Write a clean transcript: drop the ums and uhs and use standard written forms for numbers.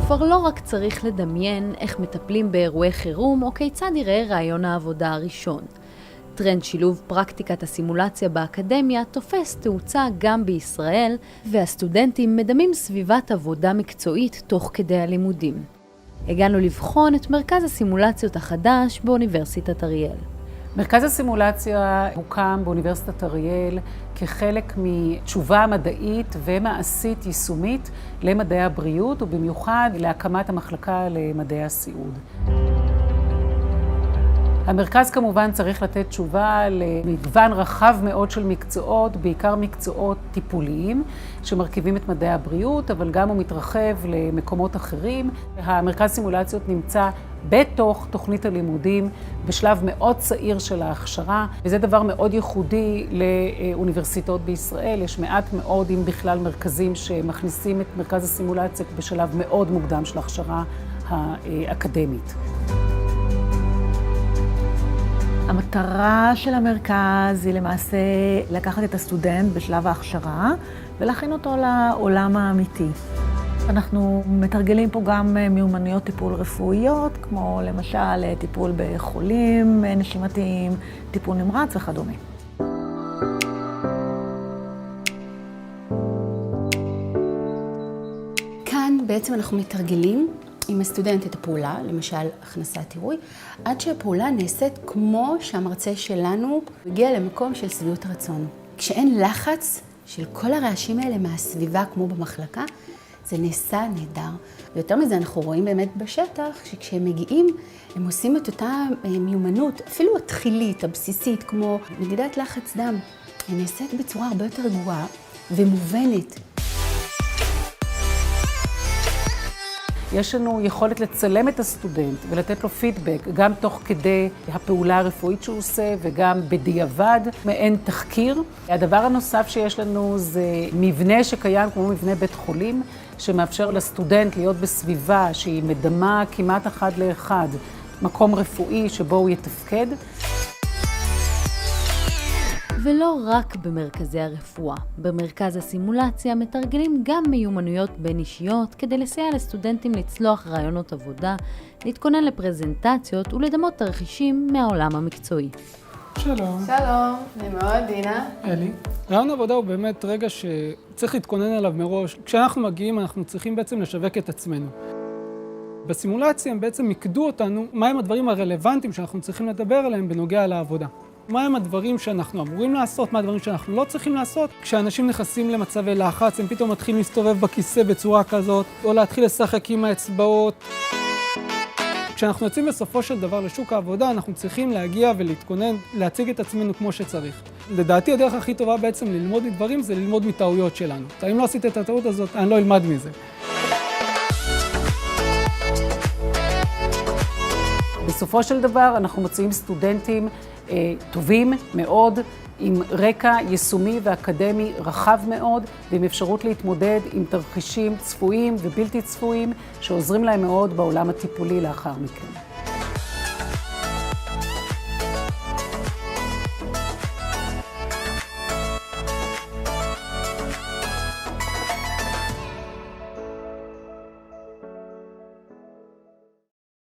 כבר לא רק צריך לדמיין איך מטפלים באירועי חירום או כיצד יראה רעיון העבודה הראשון. טרנד שילוב פרקטיקת הסימולציה באקדמיה תופס תאוצה גם בישראל, והסטודנטים מדמים סביבת עבודה מקצועית תוך כדי הלימודים. הגענו לבחון את מרכז הסימולציות החדש באוניברסיטת אריאל. מרכז הסימולציה הוקם באוניברסיטת אריאל כחלק מתשובה מדעית ומעשית יישומית למדעי הבריאות, ובמיוחד להקמת המחלקה למדעי הסיעוד. המרכז כמובן צריך לתת תשובה למגוון רחב מאוד של מקצועות, בעיקר מקצועות טיפוליים שמרכיבים את מדעי הבריאות, אבל גם הוא מתרחב למקומות אחרים. המרכז סימולציות נמצא בתוך תוכנית הלימודים בשלב מאוד צעיר של ההכשרה, וזה דבר מאוד ייחודי לאוניברסיטאות בישראל. יש מעט מאוד, אם בכלל, מרכזים שמכניסים את מרכז הסימולציה בשלב מאוד מוקדם של ההכשרה האקדמית. המטרה של המרכז היא למעשה לקחת את הסטודנט בשלב ההכשרה ולהכין אותו לעולם האמיתי. אנחנו מתרגלים פה גם מיומנויות טיפול רפואיות, כמו למשל טיפול בחולים נשימתיים, טיפול נמרץ וכדומה. כאן בעצם אנחנו מתרגלים עם הסטודנט את הפעולה, למשל הכנסת עירוי, עד שהפעולה נעשית כמו שהמרצה שלנו מגיע למקום של שביעות רצון. כשאין לחץ של כל הרעשים האלה מהסביבה כמו במחלקה, זה נעשה נהדר. ויותר מזה אנחנו רואים באמת בשטח שכשהם מגיעים, הם עושים את אותה מיומנות, אפילו התחילית, הבסיסית, כמו מדידת לחץ דם. היא נעשית בצורה הרבה יותר רגועה ומובנת. יש לנו יכולת לצלם את הסטודנט ולתת לו פידבק, גם תוך כדי הפעולה הרפואית שהוא עושה וגם בדיעבד, מעין תחקיר. הדבר הנוסף שיש לנו זה מבנה שקיים כמו מבנה בית חולים, שמאפשר לסטודנט להיות בסביבה שהיא מדמה כמעט אחד לאחד, מקום רפואי שבו הוא יתפקד. ולא רק במרכזי הרפואה. במרכז הסימולציה מתרגלים גם מיומנויות בין אישיות כדי לסייע לסטודנטים לצלוח רעיונות עבודה, להתכונן לפרזנטציות ולדמות תרחישים מהעולם המקצועי. שלום. שלום, אני מאוד, דינה. אלי. רעיון עבודה הוא באמת רגע שצריך להתכונן עליו מראש. כשאנחנו מגיעים אנחנו צריכים בעצם לשווק את עצמנו. בסימולציה הם בעצם יקדו אותנו מהם הדברים הרלוונטיים שאנחנו צריכים לדבר עליהם בנוגע לעבודה. מהם הדברים שאנחנו אמורים לעשות, מה הדברים שאנחנו לא צריכים לעשות. כשאנשים נכנסים למצבי לחץ, הם פתאום מתחילים להסתובב בכיסא בצורה כזאת, או להתחיל לשחק עם האצבעות. כשאנחנו יוצאים בסופו של דבר לשוק העבודה, אנחנו צריכים להגיע ולהתכונן, להציג את עצמנו כמו שצריך. לדעתי הדרך הכי טובה בעצם ללמוד מדברים זה ללמוד מטעויות שלנו. אם לא עשית את הטעות הזאת, אני לא אלמד מזה. בסופו של דבר אנחנו מוצאים סטודנטים טובים מאוד, עם רקע יישומי ואקדמי רחב מאוד, ועם אפשרות להתמודד עם תרחישים צפויים ובלתי צפויים, שעוזרים להם מאוד בעולם הטיפולי לאחר מכן.